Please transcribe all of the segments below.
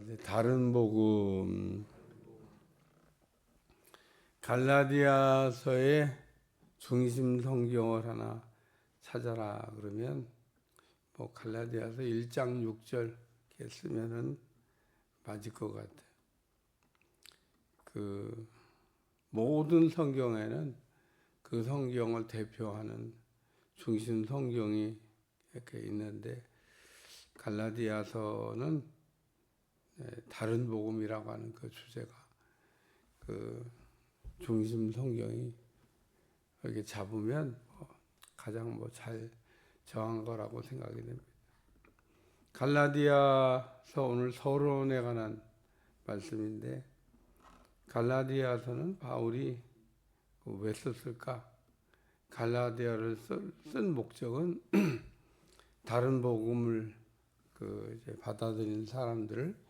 이제 다른 복음 갈라디아서의 중심 성경을 하나 찾아라 그러면 뭐 갈라디아서 1장 6절 이렇게 쓰면은 맞을 것 같아요. 그 모든 성경에는 그 성경을 대표하는 중심 성경이 이렇게 있는데 갈라디아서는 다른 복음이라고 하는 그 주제가 그 중심 성경이 이렇게 잡으면 가장 잘 정한 거라고 생각이 됩니다. 갈라디아서 오늘 서론에 관한 말씀인데 갈라디아서는 바울이 왜 썼을까? 갈라디아를 쓴 목적은 다른 복음을 이제 받아들인 사람들을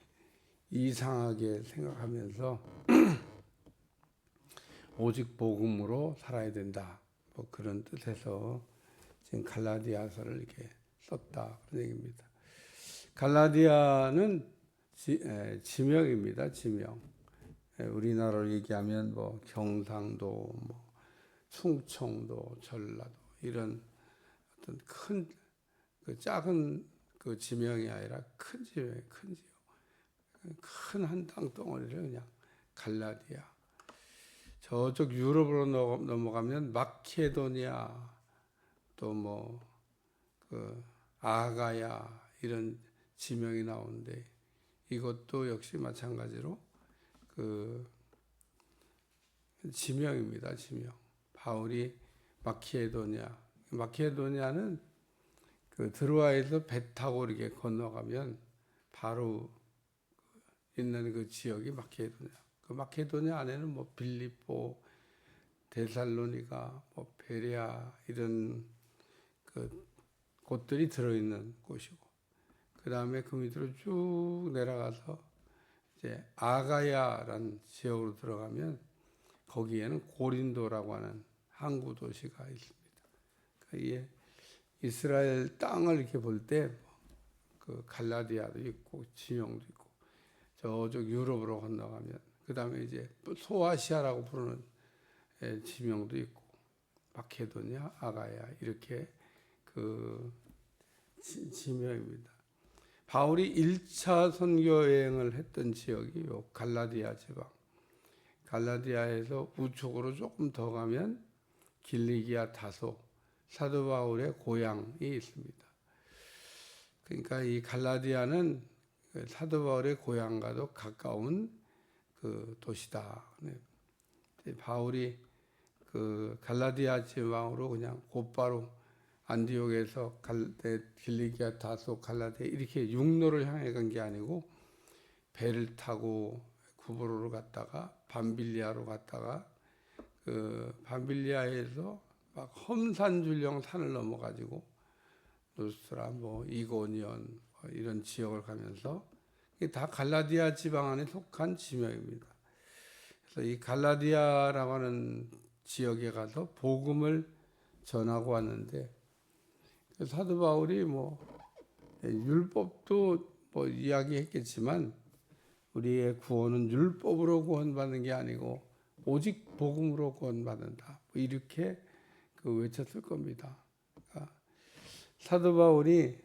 이상하게 생각하면서 오직 복음으로 살아야 된다. 뭐 그런 뜻에서 지금 갈라디아서를 이렇게 썼다 그런 얘기입니다. 갈라디아는 지명입니다. 지명. 우리나라로 얘기하면 뭐 경상도, 뭐 충청도, 전라도 이런 어떤 큰 작은 그 지명이 아니라 큰 지명이에요. 큰 지명. 큰 한 땅덩어리를 그냥 갈라디아. 저쪽 유럽으로 넘어가면 마케도니아, 또 뭐 그 아가야 이런 지명이 나오는데 이것도 역시 마찬가지로 그 지명입니다. 지명. 바울이 마케도니아는 그 드로아에서 배 타고 이렇게 건너가면 바로 있는 그 지역이 마케도니아. 그 마케도니아 안에는 뭐 빌립보, 데살로니가, 뭐 베레아 이런 그 곳들이 들어있는 곳이고, 그 다음에 그 밑으로 쭉 내려가서 이제 아가야라는 지역으로 들어가면 거기에는 고린도라고 하는 항구 도시가 있습니다. 그러니까 이스라엘 땅을 이렇게 볼 때 그 갈라디아도 있고 지명도 있고 저쪽 유럽으로 건너가면 그 다음에 이제 소아시아라고 부르는 지명도 있고 마케도니아, 아가야 이렇게 그 지명입니다. 바울이 1차 선교 여행을 했던 지역이 요 갈라디아 지방. 갈라디아에서 우측으로 조금 더 가면 길리기아 다소, 사도 바울의 고향이 있습니다. 그러니까 이 갈라디아는 사도 바울의 고향과도 가까운 그 도시다. 바울이 그 갈라디아 지방으로 그냥 곧바로 안디옥에서 길리기아 다소 갈라디아 이렇게 육로를 향해 간 게 아니고 배를 타고 구브로로 갔다가 밤빌리아로 갔다가 그 밤빌리아에서 막 험산줄령 산을 넘어가지고 루스트라, 뭐 이고니온 이런 지역을 가면서 이게 다 갈라디아 지방 안에 속한 지명입니다. 그래서 이 갈라디아라고 하는 지역에 가서 복음을 전하고 왔는데 사도 바울이 뭐 율법도 뭐 이야기했겠지만 우리의 구원은 율법으로 구원받는 게 아니고 오직 복음으로 구원받는다. 뭐 이렇게 외쳤을 겁니다. 그러니까 사도 바울이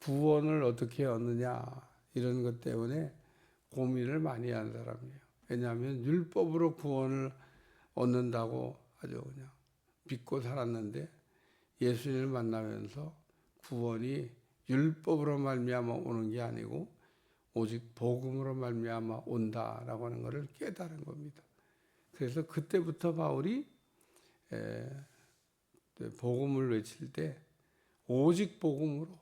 구원을 어떻게 얻느냐 이런 것 때문에 고민을 많이 한 사람이에요. 왜냐하면 율법으로 구원을 얻는다고 아주 그냥 믿고 살았는데 예수님을 만나면서 구원이 율법으로 말미암아 오는 게 아니고 오직 복음으로 말미암아 온다라고 하는 것을 깨달은 겁니다. 그래서 그때부터 바울이 복음을 외칠 때 오직 복음으로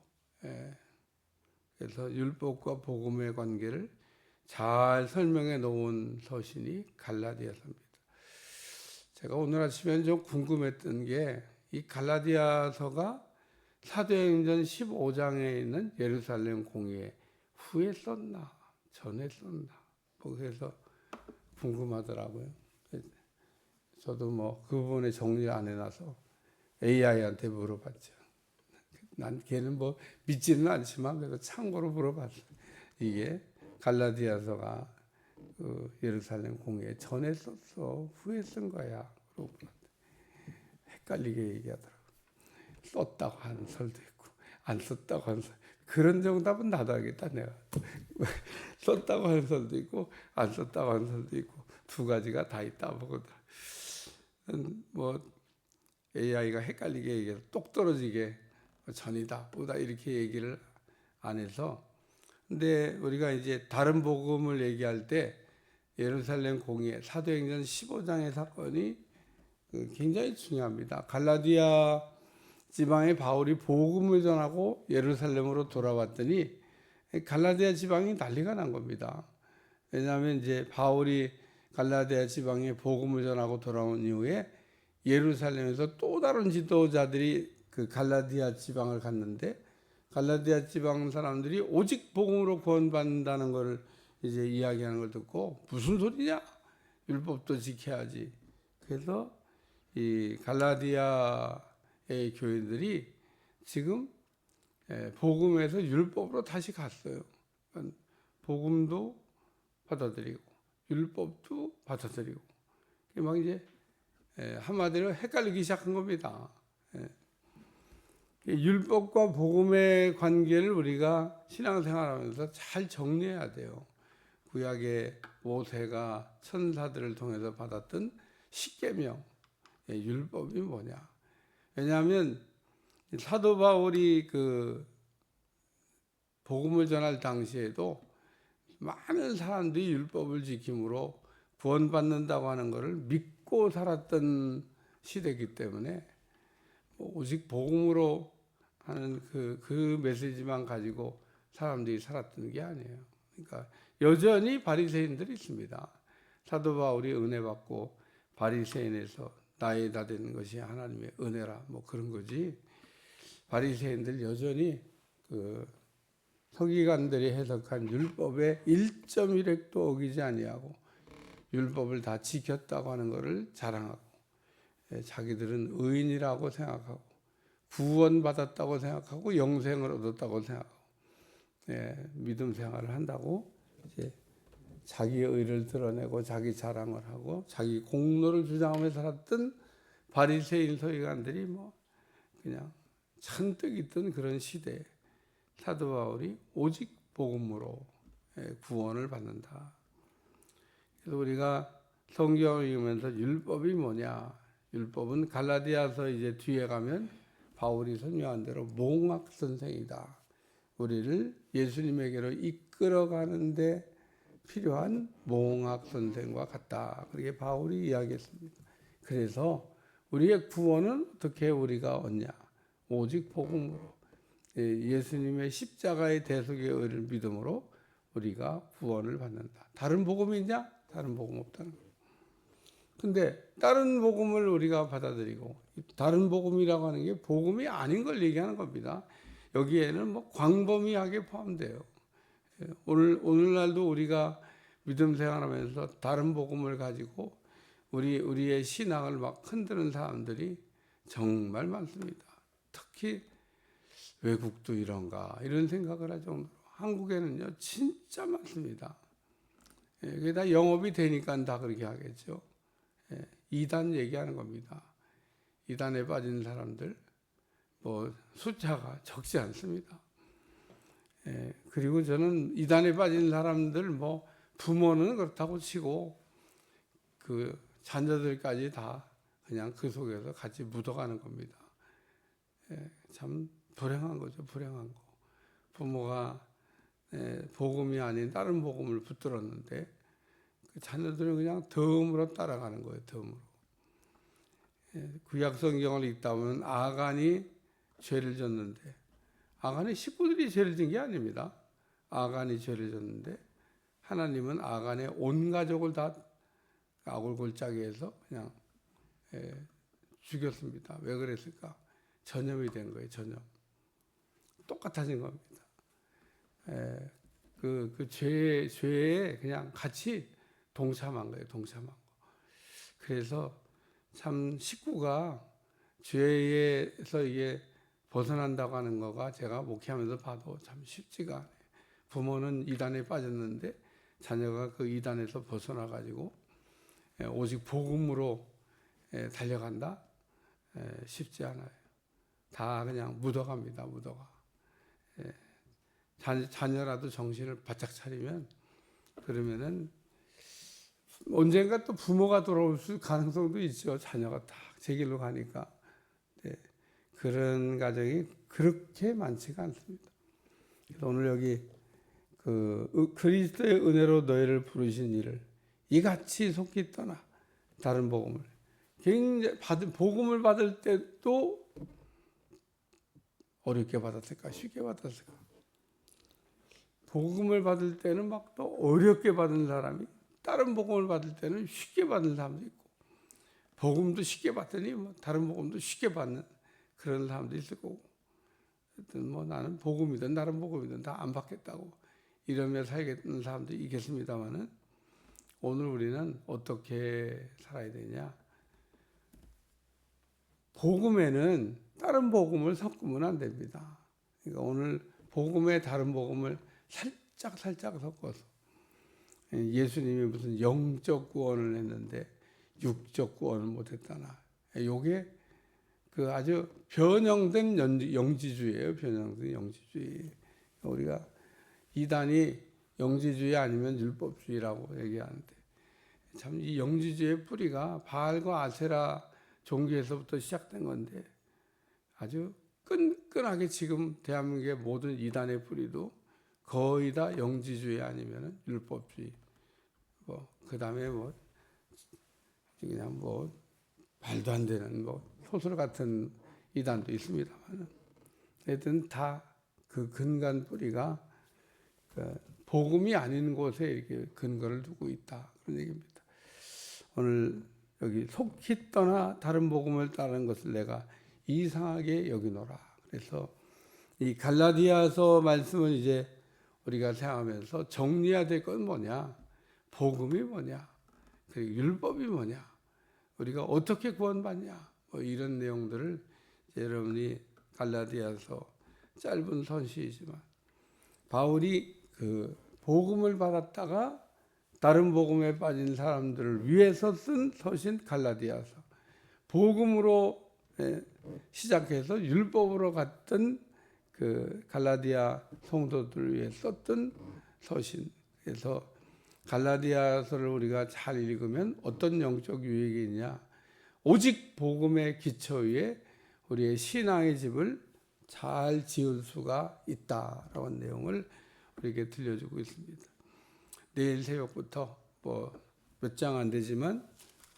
그래서 율법과 복음의 관계를 잘 설명해 놓은 서신이 갈라디아서입니다. 제가 오늘 아침에 좀 궁금했던 게 이 갈라디아서가 사도행전 15장에 있는 예루살렘 공회 후에 썼나 전에 썼나 뭐 그래서 궁금하더라고요. 저도 뭐 그 부분에 정리를 안 해놔서 AI한테 물어봤죠. 난 걔는 뭐 믿지는 않지만 그래서 참고로 물어봤어요. 이게 갈라디아서가 그 예루살렘 공회에 전에 썼어, 후에 쓴 거야. 그러고 헷갈리게 얘기하더라고. 썼다고 하는 설도 있고 안 썼다고 하는 설. 그런 정답은 나도 하겠다 내가. 썼다고 하는 설도 있고 안 썼다고 하는 설도 있고 두 가지가 다 있다 보거든. 뭐 AI가 헷갈리게 얘기해서 똑 떨어지게 전이다 보다 이렇게 얘기를 안 해서. 근데 우리가 이제 다른 복음을 얘기할 때 예루살렘 공회 사도행전 15장의 사건이 굉장히 중요합니다. 갈라디아 지방의 바울이 복음을 전하고 예루살렘으로 돌아왔더니 갈라디아 지방이 난리가 난 겁니다. 왜냐하면 이제 바울이 갈라디아 지방에 복음을 전하고 돌아온 이후에 예루살렘에서 또 다른 지도자들이 그 갈라디아 지방을 갔는데 갈라디아 지방 사람들이 오직 복음으로 구원받는다는 것을 이제 이야기하는 걸 듣고 무슨 소리냐? 율법도 지켜야지. 그래서 이 갈라디아의 교인들이 지금 복음에서 율법으로 다시 갔어요. 복음도 받아들이고 율법도 받아들이고 막 이제 한마디로 헷갈리기 시작한 겁니다. 율법과 복음의 관계를 우리가 신앙생활하면서 잘 정리해야 돼요. 구약의 모세가 천사들을 통해서 받았던 십계명, 율법이 뭐냐? 왜냐하면 사도 바울이 그 복음을 전할 당시에도 많은 사람들이 율법을 지킴으로 구원받는다고 하는 것을 믿고 살았던 시대이기 때문에 오직 복음으로 하는 그 메시지만 가지고 사람들이 살았던 게 아니에요. 그러니까 여전히 바리새인들이 있습니다. 사도 바울이 은혜 받고 바리새인에서 나에 다 되는 것이 하나님의 은혜라 뭐 그런 거지. 바리새인들 여전히 그 서기관들이 해석한 율법의 1.1획도 어기지 아니하고 율법을 다 지켰다고 하는 것을 자랑하고 자기들은 의인이라고 생각하고 구원받았다고 생각하고 영생을 얻었다고 생각하고 믿음 생활을 한다고 이제 자기의 의를 드러내고 자기 자랑을 하고 자기 공로를 주장하며 살았던 바리새인 서기관들이 뭐 그냥 잔뜩 있던 그런 시대에 사도 바울이 오직 복음으로 구원을 받는다. 그래서 우리가 성경을 읽으면서 율법이 뭐냐? 율법은 갈라디아서 이제 뒤에 가면 바울이 설명한 대로 몽학 선생이다. 우리를 예수님에게로 이끌어가는데 필요한 몽학 선생과 같다. 그렇게 바울이 이야기했습니다. 그래서 우리의 구원은 어떻게 우리가 얻냐? 오직 복음으로 예수님의 십자가의 대속의 의를 믿음으로 우리가 구원을 받는다. 다른 복음이 있냐? 다른 복음 없다는 거예요. 근데 다른 복음을 우리가 받아들이고 다른 복음이라고 하는 게 복음이 아닌 걸 얘기하는 겁니다. 여기에는 뭐 광범위하게 포함돼요. 오늘날도 우리가 믿음 생활하면서 다른 복음을 가지고 우리의 신앙을 막 흔드는 사람들이 정말 많습니다. 특히 외국도 이런가 이런 생각을 할 정도로 한국에는요 진짜 많습니다. 그게 다 영업이 되니까 다 그렇게 하겠죠. 이단 얘기하는 겁니다. 이단에 빠진 사람들 뭐 숫자가 적지 않습니다. 그리고 저는 이단에 빠진 사람들 뭐 부모는 그렇다고 치고 그 자녀들까지 다 그냥 그 속에서 같이 묻어가는 겁니다. 참 불행한 거죠. 불행한 거. 부모가 복음이 아닌 다른 복음을 붙들었는데 그 자녀들은 그냥 덤으로 따라가는 거예요. 덤으로. 구약 성경을 읽다 보면 아간이 죄를 졌는데 아간의 식구들이 죄를 진 게 아닙니다. 아간이 죄를 졌는데 하나님은 아간의 온 가족을 다 아골골짜기 해서 그냥 죽였습니다. 왜 그랬을까? 전염이 된 거예요. 전염. 똑같아진 겁니다. 그 죄에 그냥 같이 동참한 거예요. 동참한 거. 그래서 참 식구가 죄에서 이게 벗어난다고 하는 거가 제가 목회하면서 봐도 참 쉽지가 않아요. 부모는 이단에 빠졌는데 자녀가 그 이단에서 벗어나 가지고 오직 복음으로 달려간다? 쉽지 않아요. 다 그냥 묻어갑니다. 묻어가. 자녀라도 정신을 바짝 차리면, 그러면은 언젠가 또 부모가 돌아올 가능성도 있죠. 자녀가 딱 제 길로 가니까. 그런 가정이 그렇게 많지가 않습니다. 그래서 오늘 여기 그리스도의 은혜로 너희를 부르신 이를 이같이 속히 떠나 다른 복음을, 굉장히 복음을 받을 때도 어렵게 받았을까, 쉽게 받았을까? 복음을 받을 때는 막 또 어렵게 받은 사람이, 다른 복음을 받을 때는 쉽게 받는 사람도 있고, 복음도 쉽게 받더니 다른 복음도 쉽게 받는 그런 사람도 있을 거고, 하여튼 나는 복음이든 다른 복음이든 다 안 받겠다고 이러며 살겠는 사람도 있겠습니다만은, 오늘 우리는 어떻게 살아야 되냐? 복음에는 다른 복음을 섞으면 안 됩니다. 그러니까 오늘 복음에 다른 복음을 살짝 섞어서, 예수님이 무슨 영적 구원을 했는데 육적 구원을 못했다나, 요게 그 아주 변형된 영지주의예요. 변형된 영지주의. 우리가 이단이 영지주의 아니면 율법주의라고 얘기하는데, 참 이 영지주의의 뿌리가 바알과 아세라 종교에서부터 시작된 건데, 아주 끈끈하게 지금 대한민국의 모든 이단의 뿌리도 거의 다 영지주의 아니면 율법주의, 그 다음에 그냥 말도 안 되는 소설 같은 이단도 있습니다만, 하여튼 다 그 근간 뿌리가 복음이 아닌 곳에 이렇게 근거를 두고 있다, 그런 얘기입니다. 오늘 여기 속히 떠나 다른 복음을 따르는 것을 내가 이상하게 여기노라. 그래서 이 갈라디아서 말씀을 이제 우리가 생각하면서 정리해야 될 건 뭐냐? 복음이 뭐냐? 그리고 율법이 뭐냐? 우리가 어떻게 구원받냐? 이런 내용들을 여러분이 갈라디아서 짧은 서시이지만, 바울이 그 복음을 받았다가 다른 복음에 빠진 사람들을 위해서 쓴 서신 갈라디아서, 복음으로 시작해서 율법으로 갔던 그 갈라디아 성도들을 위해 썼던 서신. 그래서 갈라디아서를 우리가 잘 읽으면 어떤 영적 유익이 있냐? 오직 복음의 기초 위에 우리의 신앙의 집을 잘 지을 수가 있다라는 내용을 우리에게 들려주고 있습니다. 내일 새벽부터 몇 장 안 되지만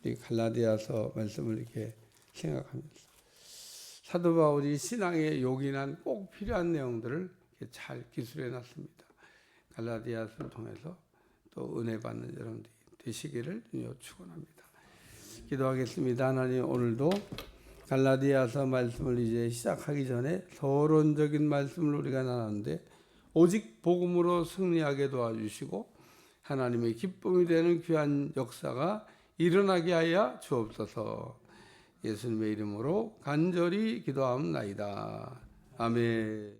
이 갈라디아서 말씀을 이렇게 생각하면서 사도 바울이 신앙에 요긴한 꼭 필요한 내용들을 이렇게 잘 기술해 놨습니다. 갈라디아서를 통해서 또 은혜 받는 여러분들이 되시기를 축원합니다. 기도하겠습니다. 하나님, 오늘도 갈라디아서 말씀을 이제 시작하기 전에 서론적인 말씀을 우리가 나눴는데, 오직 복음으로 승리하게 도와주시고 하나님의 기쁨이 되는 귀한 역사가 일어나게 하여 주옵소서. 예수님의 이름으로 간절히 기도하옵나이다. 아멘.